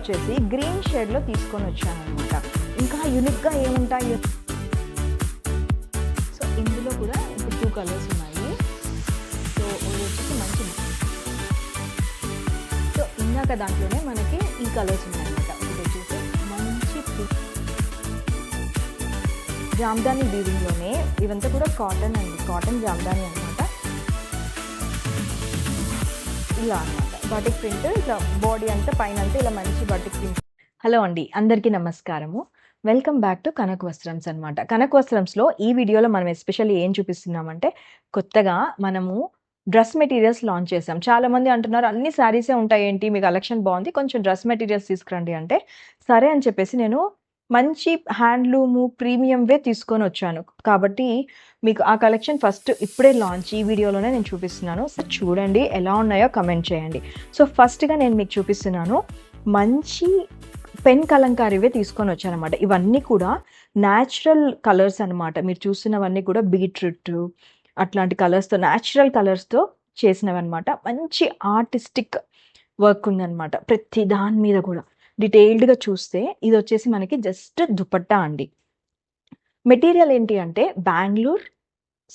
వచ్చేసి గ్రీన్ షేడ్లో తీసుకొని వచ్చాను అనమాట. ఇంకా యూనిక్గా ఏముంటాయి, సో ఇందులో కూడా ఇప్పుడు 2 కలర్స్ ఉన్నాయి. సో ఇది వచ్చేసి మంచి, సో ఇందాక దాంట్లోనే మనకి ఈ కలర్స్ ఉన్నాయన్నమాట. ఇది వచ్చేసి మంచి జామ్దాని వీవింగ్లోనే, ఇవంతా కూడా కాటన్ అండి, కాటన్ జామ్దాని అనమాట. ఇలా అనమాట బాటిక్ ప్రింట్, ఇట్లా బాడీ అంతా పైన అంతా ఇలా మంచి బాటిక్ ప్రింట్. హలో అండి, అందరికీ నమస్కారము. Welcome back to Kanak Vastrams అనమాట. కనక్ వస్త్రమ్స్లో ఈ వీడియోలో మనం ఎస్పెషల్లీ ఏం చూపిస్తున్నామంటే, కొత్తగా మనము డ్రెస్ మెటీరియల్స్ లాంచ్ చేసాం. చాలామంది అంటున్నారు అన్ని శారీసే ఉంటాయి ఏంటి, మీ కలెక్షన్ బాగుంది, కొంచెం డ్రెస్ మెటీరియల్స్ తీసుకురండి అంటే, సరే అని చెప్పేసి నేను మంచి హ్యాండ్లూము ప్రీమియంవే తీసుకొని వచ్చాను. కాబట్టి మీకు ఆ కలెక్షన్ ఫస్ట్ ఇప్పుడే లాంచ్, ఈ వీడియోలోనే నేను చూపిస్తున్నాను. సో చూడండి ఎలా ఉన్నాయో కమెంట్ చేయండి. సో ఫస్ట్గా నేను మీకు చూపిస్తున్నాను మంచి పెన్ కలంకారీవే తీసుకొని వచ్చానమాట. ఇవన్నీ కూడా న్యాచురల్ కలర్స్ అనమాట. మీరు చూస్తున్నవన్నీ కూడా బీట్రూట్ అట్లాంటి కలర్స్తో, న్యాచురల్ కలర్స్తో చేసినవన్నమాట. మంచి ఆర్టిస్టిక్ వర్క్ ఉందన్నమాట ప్రతి దాని మీద కూడా. డీటెయిల్డ్గా చూస్తే ఇది వచ్చేసి మనకి జస్ట్ దుపట్టా అండి. మెటీరియల్ ఏంటి అంటే బెంగళూరు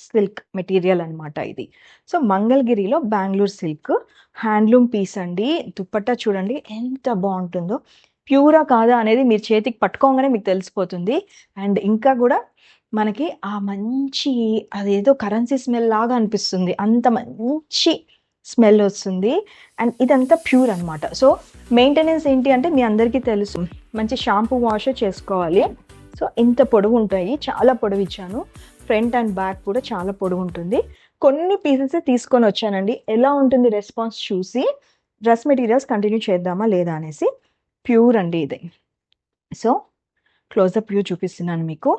సిల్క్ మెటీరియల్ అనమాట ఇది. సో మంగళగిరిలో బెంగళూరు సిల్క్ హ్యాండ్లూమ్ పీస్ అండి. దుపట్టా చూడండి ఎంత బాగుంటుందో, ప్యూరా కాదా అనేది మీరు చేతికి పట్టుకోగానే మీకు తెలిసిపోతుంది. అండ్ ఇంకా కూడా మనకి ఆ మంచి అదేదో కరెన్సీ స్మెల్ లాగా అనిపిస్తుంది, అంత మంచి స్మెల్ వస్తుంది. అండ్ ఇదంతా ప్యూర్ అనమాట. సో మెయింటెనెన్స్ ఏంటి అంటే మీ అందరికీ తెలుసు, మంచి షాంపూ వాష్ చేసుకోవాలి. సో ఇంత పొడవు ఉంటాయి, చాలా పొడవు ఇచ్చాను. ఫ్రంట్ అండ్ బ్యాక్ కూడా చాలా పొడవు ఉంటుంది. కొన్ని పీసెస్ తీసుకొని వచ్చానండి. ఎలా ఉంటుంది రెస్పాన్స్ చూసి డ్రెస్ మెటీరియల్స్ కంటిన్యూ చేద్దామా లేదా అనేసి. ప్యూర్ అండి ఇది. సో క్లోజప్ వ్యూ చూపిస్తున్నాను మీకు.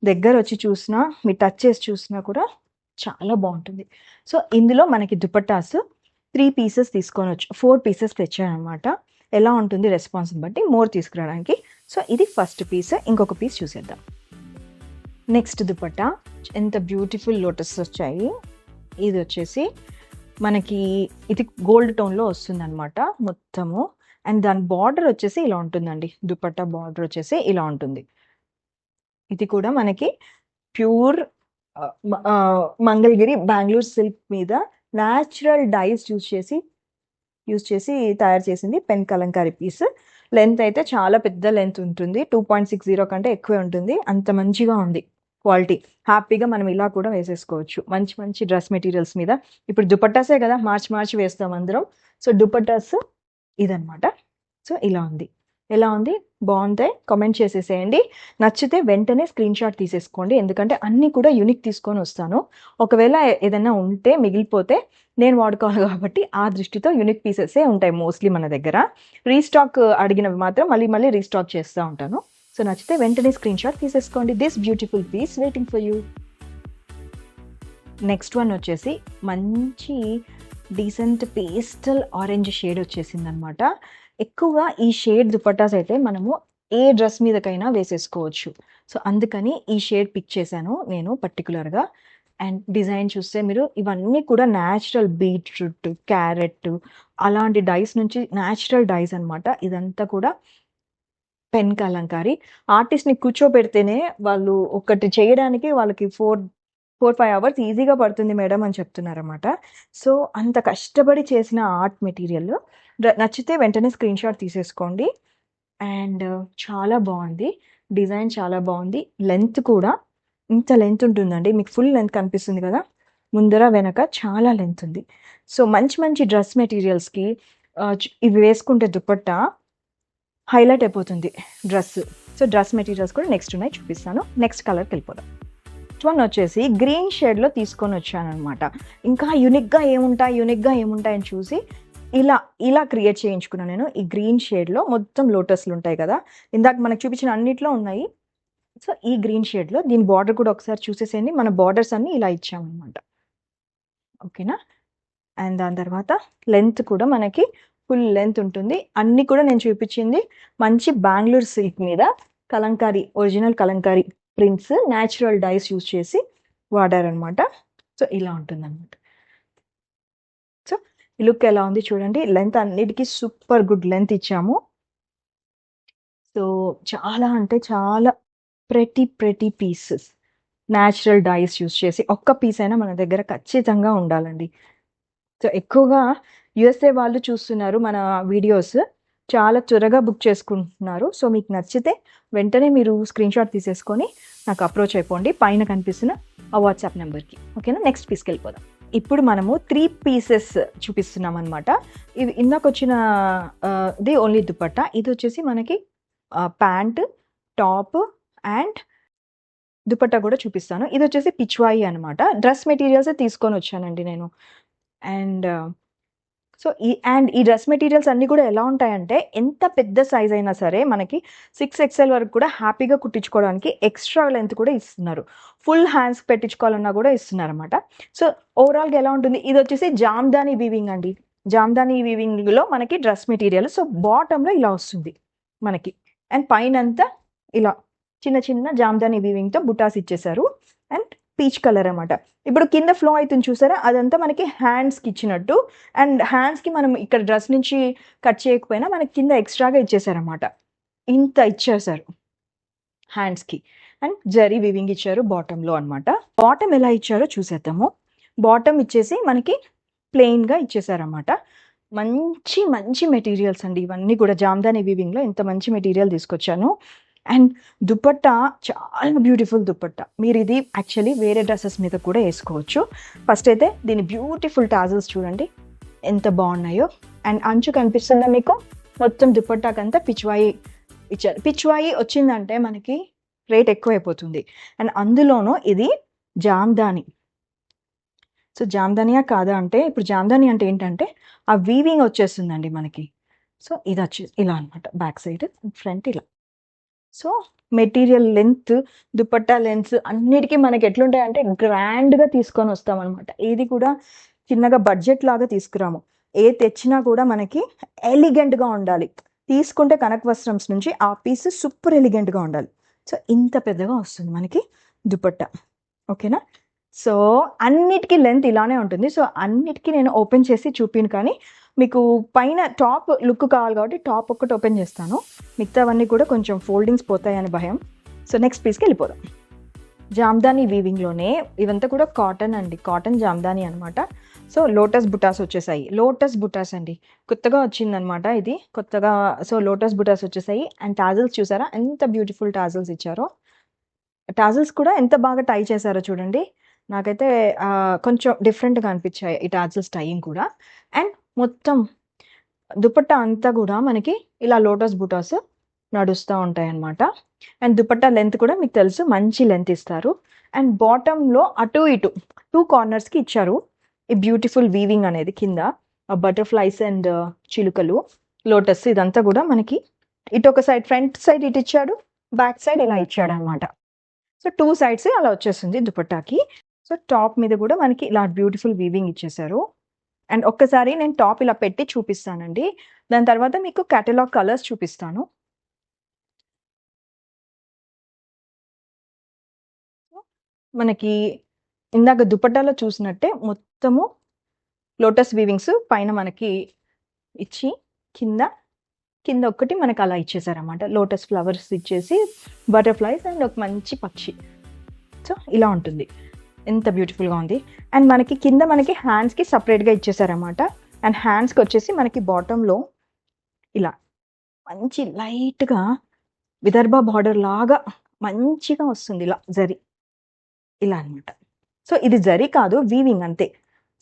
దగ్గర వచ్చి చూసినా, మీరు టచ్ చేసి చూసినా కూడా చాలా బాగుంటుంది. సో ఇందులో మనకి దుపట్టాస్ 3 పీసెస్ తీసుకొని వచ్చి 4 పీసెస్ తెచ్చానమాట. ఎలా ఉంటుంది రెస్పాన్స్ని బట్టి మోర్ తీసుకురావడానికి. సో ఇది ఫస్ట్ పీస్. ఇంకొక పీస్ చూసేద్దాం. నెక్స్ట్ దుపట్టా ఎంత బ్యూటిఫుల్ లోటస్ వచ్చాయి. ఇది వచ్చేసి మనకి ఇది గోల్డ్ టోన్లో వస్తుంది అనమాట మొత్తము. అండ్ దాని బార్డర్ వచ్చేసి ఇలా ఉంటుందండి. దుపట్టా బార్డర్ వచ్చేసి ఇలా ఉంటుంది. ఇది కూడా మనకి ప్యూర్ మంగళగిరి బెంగళూరు సిల్క్ మీద న్యాచురల్ డైస్ యూజ్ చేసి తయారు చేసింది పెన్ కలంకారీ పీస్. లెంత్ అయితే చాలా పెద్ద లెంత్ ఉంటుంది, 2.60 కంటే ఎక్కువే ఉంటుంది. అంత మంచిగా ఉంది క్వాలిటీ. హ్యాపీగా మనం ఇలా కూడా వేసేసుకోవచ్చు మంచి మంచి డ్రెస్ మెటీరియల్స్ మీద. ఇప్పుడు దుపట్టాసే కదా మార్చి వేస్తాం అందరం. సో దుపట్టాస్ ఇదనమాట. సో ఇలా ఉంది. ఎలా ఉంది, బాగుంటాయి, కామెంట్ చేసేసేయండి. నచ్చితే వెంటనే స్క్రీన్ షాట్ తీసేసుకోండి, ఎందుకంటే అన్నీ కూడా యూనిక్ తీసుకొని వస్తాను. ఒకవేళ ఏదైనా ఉంటే మిగిలిపోతే నేను వాడుకోవాలి కాబట్టి ఆ దృష్టితో యూనిక్ పీసెసే ఉంటాయి మోస్ట్లీ మన దగ్గర. రీస్టాక్ అడిగినవి మాత్రం మళ్ళీ రీస్టాక్ చేస్తూ ఉంటాను. సో నచ్చితే వెంటనే స్క్రీన్ షాట్ తీసేసుకోండి. This beautiful piece waiting for you. Next one వచ్చేసి మంచి డీసెంట్ పేస్టల్ ఆరెంజ్ షేడ్ వచ్చేసింది అనమాట. ఎక్కువగా ఈ షేడ్ దుపట్టాస్ అయితే మనము ఏ డ్రెస్ మీదకైనా వేసేసుకోవచ్చు. సో అందుకని ఈ షేడ్ పిక్ చేశాను నేను పర్టికులర్గా. అండ్ డిజైన్ చూస్తే మీరు ఇవన్నీ కూడా న్యాచురల్ బీట్రూట్, క్యారెట్ అలాంటి డైస్ నుంచి న్యాచురల్ డైస్ అనమాట. ఇదంతా కూడా పెన్ కలంకారీ. ఆర్టిస్ట్ని కూర్చోబెడితేనే వాళ్ళు ఒకటి చేయడానికి వాళ్ళకి 4-5 అవర్స్ ఈజీగా పడుతుంది మేడం అని చెప్తున్నారన్నమాట. సో అంత కష్టపడి చేసిన ఆర్ట్ మెటీరియల్. నచ్చితే వెంటనే స్క్రీన్ షాట్ తీసేసుకోండి. అండ్ చాలా బాగుంది డిజైన్, చాలా బాగుంది. లెంత్ కూడా ఇంత లెంత్ ఉంటుందండి, మీకు ఫుల్ లెంత్ కనిపిస్తుంది కదా, ముందర వెనక చాలా లెంత్ ఉంది. సో మంచి డ్రెస్ మెటీరియల్స్కి ఇవి వేసుకుంటే దుపట్టా హైలైట్ అయిపోతుంది డ్రెస్. సో డ్రెస్ మెటీరియల్స్ కూడా నెక్స్ట్ ఉన్నాయి, చూపిస్తాను. నెక్స్ట్ కలర్కి వెళ్ళిపోదాం. నెక్స్ట్ వన్ వచ్చేసి గ్రీన్ షేడ్లో తీసుకొని వచ్చాను అనమాట. ఇంకా యూనిక్గా ఏముంటాయని చూసి ఇలా క్రియేట్ చేయించుకున్నాను నేను. ఈ గ్రీన్ షేడ్లో మొత్తం లోటస్లు ఉంటాయి కదా, ఇందాక మనకు చూపించిన అన్నిట్లో ఉన్నాయి. సో ఈ గ్రీన్ షేడ్లో దీని బార్డర్ కూడా ఒకసారి చూసేసేయండి. మన బార్డర్స్ అన్నీ ఇలా ఇచ్చామన్నమాట, ఓకేనా. అండ్ దాని తర్వాత లెంత్ కూడా మనకి ఫుల్ లెంత్ ఉంటుంది. అన్నీ కూడా నేను చూపించింది మంచి బెంగళూరు సిల్క్ మీద Kalamkari, original Kalamkari prints, natural dice use చేసి వాడారనమాట. సో ఇలా ఉంటుందన్నమాట. సో ఈ లుక్ ఎలా ఉంది చూడండి. లెంత్ అన్నిటికీ సూపర్ గుడ్ లెంత్ ఇచ్చాము. సో చాలా అంటే చాలా pretty pieces. Natural dice use చేసి ఒక్క పీస్ అయినా మన దగ్గర ఖచ్చితంగా ఉండాలండి. సో ఎక్కువగా యూఎస్ఏ వాళ్ళు చూస్తున్నారు మన వీడియోస్. చాలా త్వరగా బుక్ చేసుకుంటున్నారు. సో మీకు నచ్చితే వెంటనే మీరు స్క్రీన్ షాట్ తీసేసుకొని నాకు అప్రోచ్ అయిపోండి పైన కనిపిస్తున్న ఆ వాట్సాప్ నెంబర్కి. ఓకేనా? నెక్స్ట్ పీస్కి వెళ్ళిపోదాం. ఇప్పుడు మనము 3 పీసెస్ చూపిస్తున్నాం అనమాట. ఇది ఇందాక వచ్చిన ఇది ఓన్లీ దుపట్టా. ఇది వచ్చేసి మనకి ప్యాంట్, టాప్ అండ్ దుపట్టా కూడా చూపిస్తాను. ఇది వచ్చేసి పిచ్వాయి అనమాట. డ్రెస్ మెటీరియల్స్ తీసుకొని వచ్చానండి నేను. అండ్ ఈ డ్రెస్ మెటీరియల్స్ అన్నీ కూడా ఎలా ఉంటాయంటే ఎంత పెద్ద సైజ్ అయినా సరే మనకి 6XL వరకు కూడా హ్యాపీగా కుట్టించుకోవడానికి ఎక్స్ట్రా లెంత్ కూడా ఇస్తున్నారు. ఫుల్ హ్యాండ్స్ పెట్టించుకోవాలన్నా కూడా ఇస్తున్నారు అనమాట. సో ఓవరాల్గా ఎలా ఉంటుంది? ఇది వచ్చేసి జామ్దాని వీవింగ్ అండి. జామ్దాని వీవింగ్లో మనకి డ్రెస్ మెటీరియల్. సో బాటంలో ఇలా వస్తుంది మనకి. అండ్ పైన అంతా ఇలా చిన్న చిన్న జామ్దాని వీవింగ్తో బుటాస్ ఇచ్చేసారు. అండ్ పీచ్ కలర్ అనమాట. ఇప్పుడు కింద ఫ్లో అవుతుంది చూసారా, అదంతా మనకి హ్యాండ్స్కి ఇచ్చినట్టు. అండ్ హ్యాండ్స్కి మనం ఇక్కడ డ్రెస్ నుంచి కట్ చేయకపోయినా మనకి కింద ఎక్స్ట్రాగా ఇచ్చేసారనమాట. ఇంత ఇచ్చేసారు హ్యాండ్స్కి. అండ్ జరీ వివింగ్ ఇచ్చారు బాటంలో అనమాట. బాటమ్ ఎలా ఇచ్చారో చూసేద్దాము. బాటమ్ ఇచ్చేసి మనకి ప్లెయిన్గా ఇచ్చేసారనమాట. మంచి మంచి మెటీరియల్స్ అండి ఇవన్నీ కూడా. జామ్దాని వీవింగ్లో ఇంత మంచి మెటీరియల్ తీసుకొచ్చాను. అండ్ దుపట్టా చాలా బ్యూటిఫుల్ దుపట్టా. మీరు ఇది యాక్చువల్లీ వేరే డ్రెస్సెస్ మీద కూడా వేసుకోవచ్చు. ఫస్ట్ అయితే దీని బ్యూటిఫుల్ టాజల్స్ చూడండి ఎంత బాగున్నాయో. అండ్ అంచు కనిపిస్తుందా మీకు? మొత్తం దుపట్టాకంతా పిచ్వాయి ఇచ్చారు. పిచ్వాయి వచ్చిందంటే మనకి రేట్ ఎక్కువైపోతుంది. అండ్ అందులోనూ ఇది జామ్దాని. సో జామ్దానియా కాదా అంటే, ఇప్పుడు జామ్దాని అంటే ఏంటంటే ఆ వీవింగ్ వచ్చేస్తుందండి మనకి. సో ఇది వచ్చేసి ఇలా అనమాట. బ్యాక్ సైడ్, ఫ్రంట్ ఇలా. So material length, dupatta lens అన్నిటికీ మనకి ఎట్లుంటాయంటే గ్రాండ్గా తీసుకొని వస్తాం అనమాట. ఏది కూడా చిన్నగా బడ్జెట్ లాగా తీసుకురాము. ఏ తెచ్చినా కూడా మనకి ఎలిగెంట్గా ఉండాలి. తీసుకుంటే కనక్ వస్త్రమ్స్ నుంచి ఆ పీస్ సూపర్ ఎలిగెంట్గా ఉండాలి. సో ఇంత పెద్దగా వస్తుంది మనకి దుపట్టా. ఓకేనా? సో అన్నిటికీ లెంత్ ఇలానే ఉంటుంది. సో అన్నిటికీ నేను ఓపెన్ చేసి చూపిను, కానీ మీకు పైన టాప్ లుక్ కావాలి కాబట్టి టాప్ ఒక్కటి ఓపెన్ చేస్తాను. మిగతావన్నీ కూడా కొంచెం ఫోల్డింగ్స్ పోతాయని భయం. సో నెక్స్ట్ పీస్కి వెళ్ళిపోదాం. జామ్దాని వీవింగ్లోనే ఇవంతా కూడా కాటన్ అండి. కాటన్ జామ్దాని అనమాట. సో లోటస్ బుటాస్ వచ్చేసాయి. లోటస్ బుటాస్ అండి, కొత్తగా వచ్చిందనమాట ఇది కొత్తగా. సో లోటస్ బుటాస్ వచ్చేసాయి. అండ్ టాజల్స్ చూసారా ఎంత బ్యూటిఫుల్ టాజల్స్ ఇచ్చారో. టాజల్స్ కూడా ఎంత బాగా టై చేశారో చూడండి. నాకైతే కొంచెం డిఫరెంట్గా అనిపించాయి ఈ టాజల్స్ టైయింగ్ కూడా. అండ్ మొత్తం దుపట్టా అంతా కూడా మనకి ఇలా లోటస్ బుటాస్ నడుస్తూ ఉంటాయి అన్నమాట. అండ్ దుపట్టా లెంత్ కూడా మీకు తెలుసు, మంచి లెంత్ ఇస్తారు. అండ్ బాటంలో అటు ఇటు 2 కార్నర్స్కి ఇచ్చారు ఈ బ్యూటిఫుల్ వీవింగ్ అనేది. కింద బటర్ఫ్లైస్ అండ్ చిలుకలు, లోటస్ ఇదంతా కూడా మనకి ఇటు ఒక సైడ్, ఫ్రంట్ సైడ్ ఇటు ఇచ్చాడు, బ్యాక్ సైడ్ ఇలా ఇచ్చాడు అనమాట. సో 2 సైడ్స్ అలా వచ్చేస్తుంది దుపట్టాకి. సో టాప్ మీద కూడా మనకి ఇలా బ్యూటిఫుల్ వీవింగ్ ఇచ్చేసారు. అండ్ ఒక్కసారి నేను టాప్ ఇలా పెట్టి చూపిస్తానండి. దాని తర్వాత మీకు కేటలాగ్ కలర్స్ చూపిస్తాను. మనకి ఇందాక దుపట్టాలో చూసినట్టే మొత్తము లోటస్ వీవింగ్స్ పైన మనకి ఇచ్చి కింద ఒక్కటి మనకు అలా ఇచ్చేసారన్నమాట. లోటస్ ఫ్లవర్స్ ఇచ్చేసి బటర్ఫ్లైస్ అండ్ ఒక మంచి పక్షి. సో ఇలా ఉంటుంది, ఎంత బ్యూటిఫుల్గా ఉంది. అండ్ మనకి కింద మనకి హ్యాండ్స్కి సపరేట్గా ఇచ్చేసారన్నమాట. అండ్ హ్యాండ్స్కి వచ్చేసి మనకి బాటంలో ఇలా మంచి లైట్గా విదర్భ బార్డర్ లాగా మంచిగా వస్తుంది ఇలా జరీ, ఇలా అనమాట. సో ఇది జరీ కాదు, వీవింగ్ అంతే.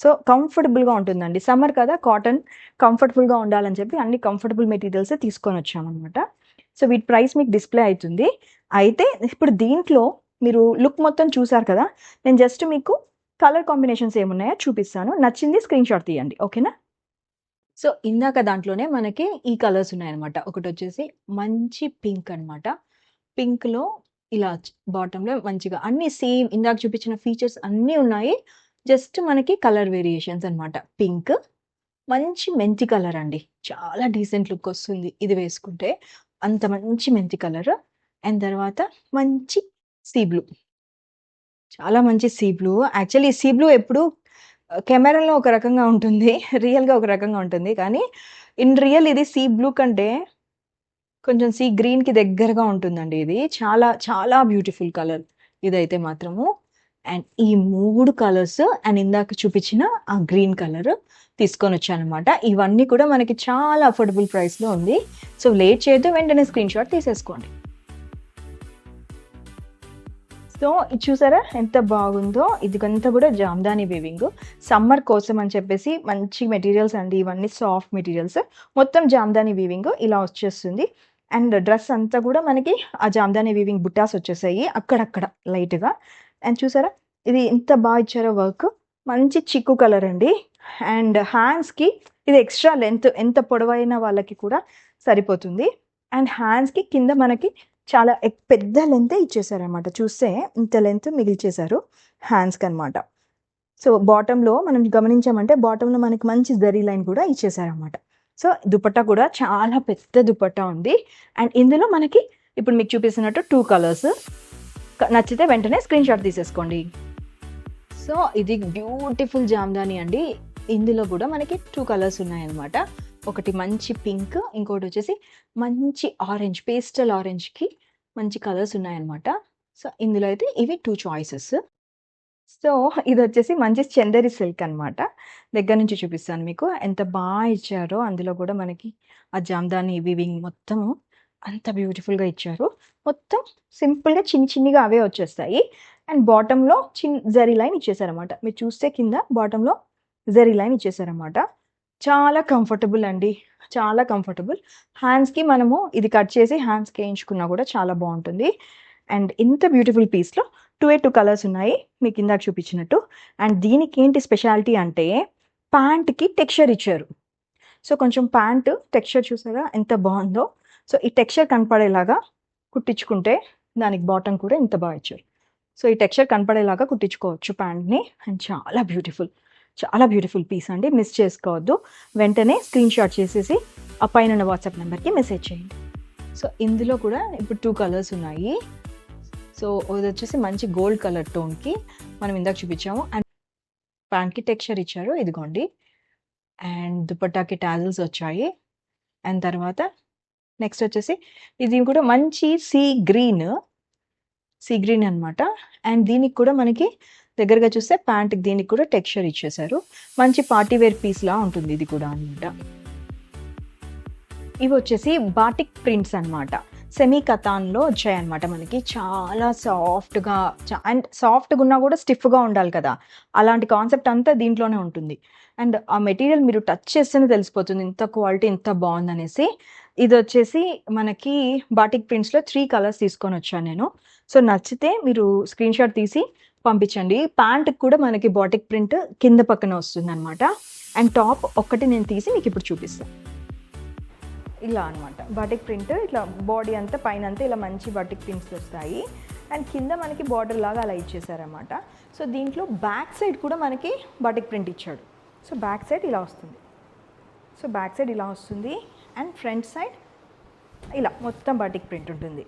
సో కంఫర్టబుల్గా ఉంటుందండి. సమ్మర్ కదా, కాటన్ కంఫర్టబుల్గా ఉండాలని చెప్పి అన్ని కంఫర్టబుల్ మెటీరియల్సే తీసుకొని వచ్చామన్నమాట. సో వీటి ప్రైస్ మీకు డిస్ప్లే అవుతుంది. అయితే ఇప్పుడు దీంట్లో మీరు లుక్ మొత్తం చూసారు కదా, నేను జస్ట్ మీకు కలర్ కాంబినేషన్స్ ఏమున్నాయో చూపిస్తాను. నచ్చింది స్క్రీన్ షాట్ తీయండి, ఓకేనా? సో ఇందాక దాంట్లోనే మనకి ఈ కలర్స్ ఉన్నాయన్నమాట. ఒకటి వచ్చేసి మంచి పింక్ అనమాట. పింక్లో ఇలా బాటంలో మంచిగా అన్ని సేమ్ ఇందాక చూపించిన ఫీచర్స్ అన్నీ ఉన్నాయి. జస్ట్ మనకి కలర్ వేరియేషన్స్ అనమాట. పింక్, మంచి మెంతి కలర్ అండి, చాలా డీసెంట్ లుక్ వస్తుంది ఇది వేసుకుంటే. అంత మంచి మెంతి కలర్. అండ్ తర్వాత మంచి సీ బ్లూ, చాలా మంచి sea blue. Actually sea blue ఎప్పుడు కెమెరాలో ఒక రకంగా ఉంటుంది, రియల్గా ఒక రకంగా ఉంటుంది. కానీ ఇన్ రియల్ ఇది సీ బ్లూ కంటే కొంచెం సీ గ్రీన్‌కి దగ్గరగా ఉంటుందండి ఇది. చాలా చాలా బ్యూటిఫుల్ కలర్ ఇదైతే మాత్రము. అండ్ ఈ 3 కలర్స్ అండ్ ఇందాక చూపించిన ఆ గ్రీన్ కలర్ తీసుకొనొచ్చాననమాట. ఇవన్నీ కూడా మనకి చాలా అఫోర్డబుల్ ప్రైస్‌లో ఉంది. సో, లేట్ చేయొద్దు, వెంటనే స్క్రీన్‌షాట్ తీసేసుకోండి. సో, ఇది చూసారా ఎంత బాగుందో! ఇదంతా కూడా జామ్దాని వీవింగ్. సమ్మర్ కోసం అని చెప్పేసి మంచి మెటీరియల్స్ అండి ఇవన్నీ, సాఫ్ట్ మెటీరియల్స్. మొత్తం జామ్దాని వీవింగ్ ఇలా వచ్చేస్తుంది. అండ్ డ్రెస్ అంతా కూడా మనకి ఆ జామ్దాని వీవింగ్ బుట్టాస్ వచ్చేసాయి అక్కడక్కడ లైట్‌గా. అండ్ చూసారా ఇది ఎంత బాగా ఇచ్చారో వర్క్. మంచి చిక్కు కలర్ అండి. అండ్ హ్యాండ్స్‌కి ఇది ఎక్స్ట్రా లెంత్, ఎంత పొడవైన వాళ్ళకి కూడా సరిపోతుంది. అండ్ హ్యాండ్స్‌కి కింద మనకి చాలా పెద్ద లెంతే ఇచ్చేసారనమాట. చూస్తే ఇంత లెంత్ మిగిల్చేశారు హ్యాండ్స్‌కనమాట. సో, బాటమ్‌లో మనం గమనించామంటే బాటమ్‌లో మనకి మంచి జరీ లైన్ కూడా ఇచ్చేసారనమాట. సో, దుపట్టా కూడా చాలా పెద్ద దుపట్టా ఉంది. అండ్ ఇందులో మనకి ఇప్పుడు మీకు చూపిస్తున్నట్టు 2 కలర్స్. నచ్చితే వెంటనే స్క్రీన్‌షాట్ తీసేసుకోండి. సో, ఇది బ్యూటిఫుల్ జామ్దాని అండి. ఇందులో కూడా మనకి 2 కలర్స్ ఉన్నాయన్నమాట. ఒకటి మంచి పింక్, ఇంకోటొచ్చేసి మంచి ఆరెంజ్, పేస్టల్ ఆరెంజ్‌కి మంచి కలర్స్ ఉన్నాయన్నమాట. సో, ఇందులో అయితే ఇవి 2 చాయిసెస్. సో, ఇదొచ్చేసి మంచి చందేరి సిల్క్ అనమాట. దగ్గర నుంచి చూపిస్తాను మీకు. ఎంత ఇచ్చారో, అందులో కూడా మనకి ఆ జామ్దాని వీవింగ్ మొత్తము అంత బ్యూటిఫుల్‌గా ఇచ్చారు. మొత్తం సింపుల్‌గా చిన్నిగా అవే వచ్చేస్తాయి. అండ్ బాటమ్‌లో జరీ లైన్ ఇచ్చేసారనమాట. మీరు చూస్తే కింద బాటమ్‌లో జరీ లైన్ ఇచ్చేసారనమాట. చాలా కంఫర్టబుల్ అండి. చాలా కంఫర్టబుల్. హ్యాండ్స్‌కి మనము ఇది కట్ చేసి హ్యాండ్స్‌కి ఏయించుకున్నా కూడా చాలా బావుంటుంది. అండ్ ఇంత బ్యూటిఫుల్ పీస్‌లో 2 కలర్స్ ఉన్నాయి మీకు ఇందాక చూపించినట్టు. అండ్ దీనికి ఏంటి స్పెషాలిటీ అంటే ప్యాంట్‌కి టెక్స్చర్ ఇచ్చారు. సో, కొంచెం ప్యాంట్ టెక్స్చర్ చూసారా ఎంత బావుందో. సో, ఈ టెక్స్చర్ కనపడేలాగా కుట్టించుకుంటే దానికి బాటమ్ కూడా ఇంత బాగా ఇచ్చారు. సో, ఈ టెక్స్చర్ కనపడేలాగా కుట్టించుకోవచ్చు ప్యాంట్‌ని. అండ్ చాలా బ్యూటిఫుల్ పీస్ అండి. మిస్ చేసుకోవద్దు. వెంటనే స్క్రీన్‌షాట్ చేసేసి ఆ పైనున్న వాట్సాప్ నెంబర్‌కి మెసేజ్ చేయండి. సో, ఇందులో కూడా ఇప్పుడు 2 కలర్స్ ఉన్నాయి. సో, ఇదొచ్చేసి మంచి గోల్డ్ కలర్ టోన్‌కి మనం ఇందాక చూపించాము. అండ్ ప్యాంట్‌కి టెక్స్చర్ ఇచ్చారు ఇదిగోండి. అండ్ దుపట్టాకి టాజిల్స్ వచ్చాయి. అండ్ తర్వాత నెక్స్ట్ వచ్చేసి ఇది కూడా మంచి సీ గ్రీన్ అనమాట. అండ్ దీనికి కూడా మనకి దగ్గరగా చూస్తే ప్యాంట్‌కి దీనికి కూడా టెక్స్చర్ ఇచ్చేసారు. మంచి పార్టీ వేర్ పీస్‌లా ఉంటుంది ఇది కూడా అనమాట. ఇవి వచ్చేసి బాటిక్ ప్రింట్స్ అనమాట. సెమీ కతాన్‌లో వచ్చాయన్నమాట మనకి. చాలా సాఫ్ట్‌గా అండ్ సాఫ్ట్‌గా ఉన్నా కూడా స్టిఫ్‌గా ఉండాలి కదా! అలాంటి కాన్సెప్ట్ అంతా దీంట్లోనే ఉంటుంది. అండ్ ఆ మెటీరియల్ మీరు టచ్ చేస్తేనే తెలిసిపోతుంది ఇంత క్వాలిటీ ఎంత బావుందనేసి. ఇదొచ్చేసి మనకి బాటిక్ ప్రింట్స్‌లో 3 కలర్స్ తీసుకొనొచ్చాను నేను. సో, నచ్చితే మీరు స్క్రీన్‌షాట్ తీసి పంపించండి. ప్యాంట్‌కి కూడా మనకి బాటిక్ ప్రింట్ కింద పక్కన వస్తుందనమాట. అండ్ టాప్ ఒక్కటి నేను తీసి మీకు ఇప్పుడు చూపిస్తాను. ఇలా అనమాట బాటిక్ ప్రింట్. ఇట్లా బాడీ అంతా పైనంతా ఇలా మంచి బాటిక్ ప్రింట్స్ వస్తాయి. అండ్ కింద మనకి బార్డర్ లాగా అలా ఇచ్చేసారనమాట. సో, దీంట్లో బ్యాక్ సైడ్ కూడా మనకి బాటిక్ ప్రింట్ ఇచ్చాడు. సో, బ్యాక్ సైడ్ ఇలా వస్తుంది. అండ్ ఫ్రంట్ సైడ్ ఇలా మొత్తం బాటిక్ ప్రింట్ ఉంటుంది.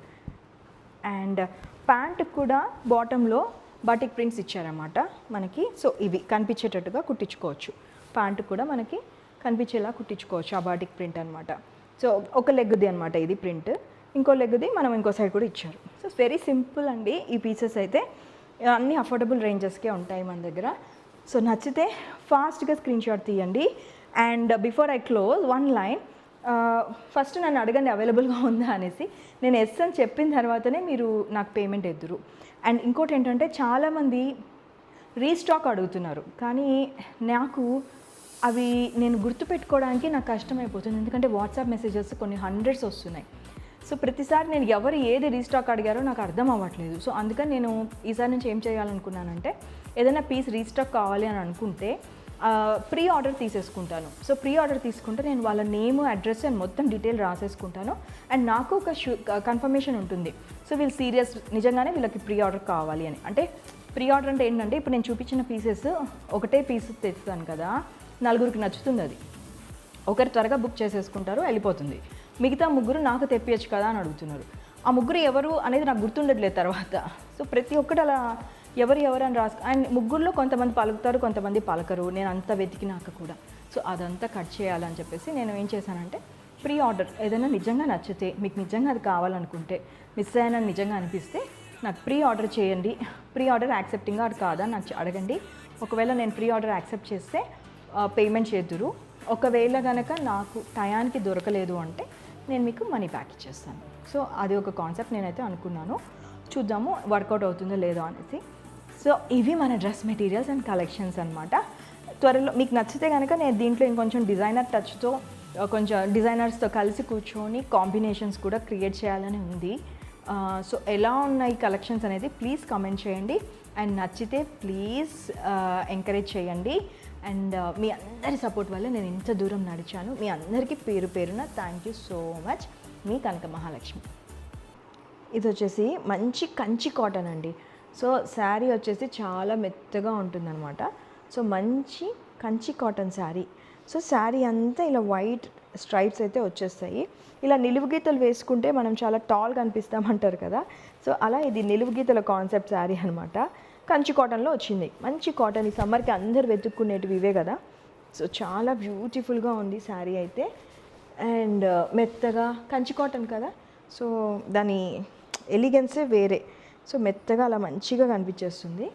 అండ్ ప్యాంట్ కూడా బాటంలో బాటిక్ ప్రింట్స్ ఇచ్చారన్నమాట మనకి. సో, ఇవి కనిపించేటట్టుగా కుట్టించుకోవచ్చు. ప్యాంట్ కూడా మనకి కనిపించేలా కుట్టించుకోవచ్చు ఆ బాటిక్ ప్రింట్ అనమాట. సో, ఒక లెగ్ది అనమాట ఇది ప్రింట్. ఇంకో లెగ్ది మనం ఇంకో సైడ్ కూడా ఇచ్చారు. సో, వెరీ సింపుల్ అండి ఈ పీసెస్ అయితే. అన్నీ అఫోర్డబుల్ రేంజెస్కే ఉంటాయి మన దగ్గర. సో, నచ్చితే ఫాస్ట్గా స్క్రీన్‌షాట్ తీయండి. And before I close one line, first నన్ను అడగండి అవైలబుల్గా ఉందా అనేసి. నేను ఎస్ అని చెప్పిన తర్వాతనే మీరు నాకు పేమెంట్ ఎద్దురు. అండ్ ఇంకోటి ఏంటంటే చాలామంది రీస్టాక్ అడుగుతున్నారు, కానీ నాకు అవి నేను గుర్తుపెట్టుకోవడానికి నాకు కష్టమైపోతుంది. ఎందుకంటే వాట్సాప్ మెసేజెస్ కొన్ని హండ్రెడ్స్ వస్తున్నాయి. సో, ప్రతిసారి నేను ఎవరు ఏది రీస్టాక్ అడిగారో నాకు అర్థం అవ్వట్లేదు. సో, అందుకని నేను ఈసారి నుంచి ఏం చేయాలనుకున్నానంటే ఏదైనా పీస్ రీస్టాక్ కావాలి అని అనుకుంటే ప్రీ ఆర్డర్ తీసేసుకుంటాను. సో, ప్రీ ఆర్డర్ తీసుకుంటే నేను వాళ్ళ నేమ్, అడ్రస్ అండ్ మొత్తం డీటెయిల్ రాసేసుకుంటాను. అండ్ నాకు ఒక కన్ఫర్మేషన్ ఉంటుంది. సో, వీళ్ళు సీరియస్, నిజంగానే వీళ్ళకి ప్రీ ఆర్డర్ కావాలి అని. అంటే ప్రీ ఆర్డర్ అంటే ఏంటంటే ఇప్పుడు నేను చూపించిన పీసెస్ ఒకటే పీస్ తెస్తాను కదా, నలుగురికి నచ్చుతుంది అది. ఒకరు త్వరగా బుక్ చేసేసుకుంటారు, వెళ్ళిపోతుంది. మిగతా ముగ్గురు నాకు తెప్పియచ్చు కదా అని అడుగుతున్నారు. ఆ ముగ్గురు ఎవరు అనేది నాకు గుర్తుండట్లేదు తర్వాత. సో, ప్రతి ఒక్కటి అలా ఎవరు అని అండ్ ముగ్గురులో కొంతమంది పలుకుతారు, కొంతమంది పలకరు. నేను అంత వెతికినాక కూడా. సో, అదంతా కట్ చేయాలని చెప్పేసి నేను ఏం చేశానంటే ప్రీ ఆర్డర్ ఏదైనా నిజంగా నచ్చితే, మీకు నిజంగా అది కావాలనుకుంటే, మిస్ అయినా నిజంగా అనిపిస్తే నాకు ప్రీ ఆర్డర్ చేయండి. ప్రీ ఆర్డర్ యాక్సెప్టింగా అది కాదా నాకు అడగండి. ఒకవేళ నేను ప్రీ ఆర్డర్ యాక్సెప్ట్ చేస్తే పేమెంట్ చేద్దురు. ఒకవేళ కనుక నాకు టయానికి దొరకలేదు అంటే నేను మీకు మనీ బ్యాక్ ఇచ్చేస్తాను. సో అది ఒక కాన్సెప్ట్ నేనైతే అనుకున్నాను. చూద్దాము వర్కౌట్ అవుతుందో లేదో అనేసి. సో ఇవి మన డ్రెస్ మెటీరియల్స్ అండ్ కలెక్షన్స్ అనమాట. త్వరలో మీకు నచ్చితే కనుక నేను దీంట్లో ఇంకొంచెం డిజైనర్ టచ్తో, కొంచెం డిజైనర్స్తో కలిసి కూర్చొని కాంబినేషన్స్ కూడా క్రియేట్ చేయాలని ఉంది. సో ఎలా ఉన్నాయి కలెక్షన్స్ అనేది ప్లీజ్ కామెంట్ చేయండి. అండ్ నచ్చితే ప్లీజ్ ఎంకరేజ్ చేయండి. అండ్ మీ అందరి సపోర్ట్ వల్ల నేను ఇంత దూరం నడిచాను. మీ అందరికీ పేరు పేరున థ్యాంక్ యూ సో మచ్. మీ కనక మహాలక్ష్మి. ఇది వచ్చేసి మంచి కంచి కాటన్ అండి. సో శారీ వచ్చేసి చాలా మెత్తగా ఉంటుందన్నమాట. సో మంచి కంచి కాటన్ శారీ. సో శారీ అంతా ఇలా వైట్ స్ట్రైప్స్ అయితే వచ్చేస్తాయి. ఇలా నిలువు గీతలు వేసుకుంటే మనం చాలా టాల్గా అనిపిస్తామంటారు కదా. సో అలా ఇది నిలువు గీతల కాన్సెప్ట్ శారీ అనమాట. కంచి కాటన్లో వచ్చింది. మంచి కాటన్, ఈ సమ్మర్కి అందరు వెతుక్కునేటివి ఇవే కదా. సో చాలా బ్యూటిఫుల్గా ఉంది శారీ అయితే. అండ్ మెత్తగా కంచి కాటన్ కదా, సో దాని ఎలిగెన్సే వేరే. సో మెత్తగా అలా మంచిగా కనిపించేస్తుంది.